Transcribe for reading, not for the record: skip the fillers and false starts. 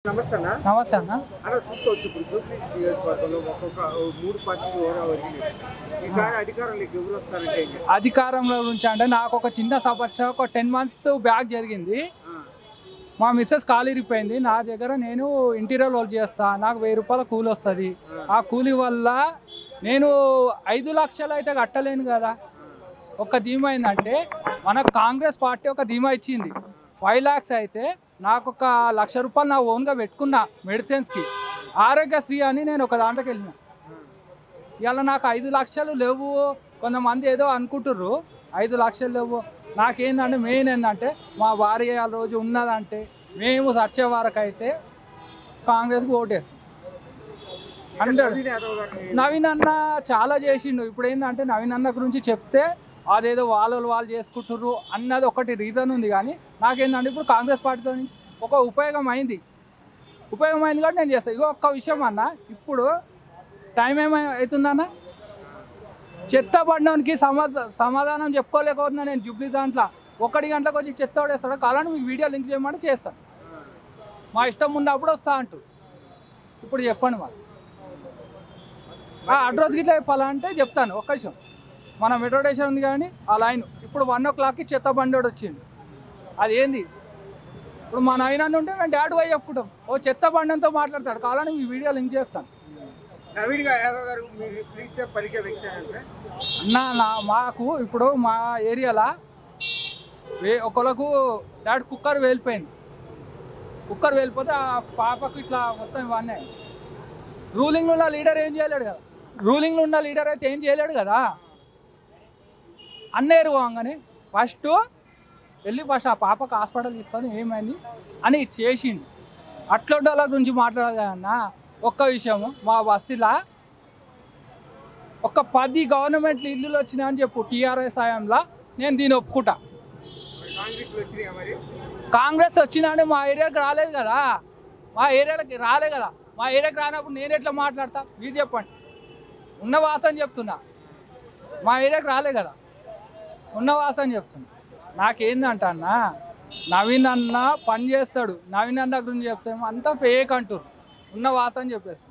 నమస్తే అన్న. నమస్తే అన్న. అన్న చూసుకోవచ్చు ఇప్పుడు జూబ్లీ నియోజకవర్గంలో ఒక్కొక్క 3 పార్టీలు వచ్చినాయి. ఈసారి అధికారంలోకి ఎవరు వస్తారంటే అధికారంలో గురించి అంటే నాకు ఒక చిన్న సమస్య ఒక 10 months బ్యాక్ జరిగింది. మా మిస్సెస్ కాలు ఇరిగిపోయింది. నా దగ్గర నేను ఇంటీరియర్ వర్క్ చేస్తా, నాకు 1000 రూపాయల కూలి వస్తుంది. ఆ కూలి వల్ల నేను 5 లక్షలు అయితే కట్టలేను కదా. ఒక ధీమా ఏంటంటే మనకు కాంగ్రెస్ పార్టీ ఒక ధీమా ఇచ్చింది. 5 lakhs అయితే నాకు ఒక 1,00,000 రూపాయలు నా ఓన్గా పెట్టుకున్నా మెడిసిన్స్కి. ఆరోగ్యశ్రీ అని నేను ఒక దాంట్లోకి వెళ్ళిన. ఇవాళ నాకు 5 లక్షలు లేవు. కొంతమంది ఏదో అనుకుంటుర్రు 5 లక్షలు లేవు. నాకేందంటే మెయిన్ ఏంటంటే మా భార్య ఆ రోజు ఉన్నదంటే మేము సచ్చే వరకు అయితే కాంగ్రెస్కి ఓటేస్తాం. 100. నవీన్ అన్న చాలా చేసిండు. ఇప్పుడు ఏంటంటే నవీన్ అన్న గురించి చెప్తే అదేదో వాళ్ళు చేసుకుంటుర్రు అన్నది ఒకటి రీజన్ ఉంది. కానీ నాకేంటంటే ఇప్పుడు కాంగ్రెస్ పార్టీతో నుంచి ఒక ఉపయోగం అయింది కాబట్టి నేను చేస్తాను. ఇగో ఒక్క విషయం అన్న, ఇప్పుడు టైం ఏమవుతుందన్న, చెత్త పడినోనికి సమాధానం చెప్పుకోలేకపోతున్నా నేను. జూబ్లీ దాంట్లో 1 గంటలకు వచ్చి చెత్త పడేస్తాడు. కావాలని మీకు వీడియో లింక్ చేయమంటే చేస్తాను. మా ఇష్టం ఉన్నప్పుడు వస్తా అంటూ ఇప్పుడు చెప్పండి మరి. అడ్రస్ గిట్లా చెప్పాలంటే చెప్తాను. ఒక్క విషయం, మన మెట్రో స్టేషన్ ఉంది కానీ ఆ లైన్ ఇప్పుడు 1 o'clockకి చెత్త బండి వచ్చింది. అది ఏంది? ఇప్పుడు మా నాయన ఉంటే మేము డాడీ పోయి చెప్పుకుంటాం. ఓ చెత్త బండితో మాట్లాడతాడు. కావాలని మీ వీడియో లింక్ చేస్తాను. అన్న మాకు ఇప్పుడు మా ఏరియాలో ఒకళ్ళకు డాడీ కుక్కర్ వెళ్ళిపోయింది. కుక్కర్ వెళ్ళిపోతే ఆ పాపకు ఇట్లా మొత్తం ఇవన్నీ రూలింగ్లో ఉన్న లీడర్ ఏం చేయలేడు కదా. రూలింగ్లో ఉన్న లీడర్ అయితే ఏం చేయలేడు కదా. అన్నేరు పోగానే ఫస్ట్ ఆ పాపకు హాస్పిటల్ తీసుకొని ఏమైంది అని చేసిండు. అట్లా గురించి మాట్లాడాలి కదన్నా. ఒక్క విషయము, మా బస్సులో ఒక 10 గవర్నమెంట్ ఇల్లులు వచ్చినాయని చెప్పు టీఆర్ఎస్ హయాంలో, నేను దీన్ని ఒప్పుకుంటా. కాంగ్రెస్ వచ్చినాయని మా ఏరియాకి రాలేదు కదా. మా ఏరియాకి రానప్పుడు నేను ఎట్లా మాట్లాడతా మీరు చెప్పండి. ఉన్న వాసన చెప్తున్నా, మా ఏరియాకి రాలే కదా, ఉన్న వాసన చెప్తున్నా. నాకేందంట అన్న, నవీన్ అన్న పని చేస్తాడు, నవీన్ అన్న గురించి చెప్తాము అంతా ఫేక్ అంటారు. ఉన్న వాసన చెప్పేస్తాను.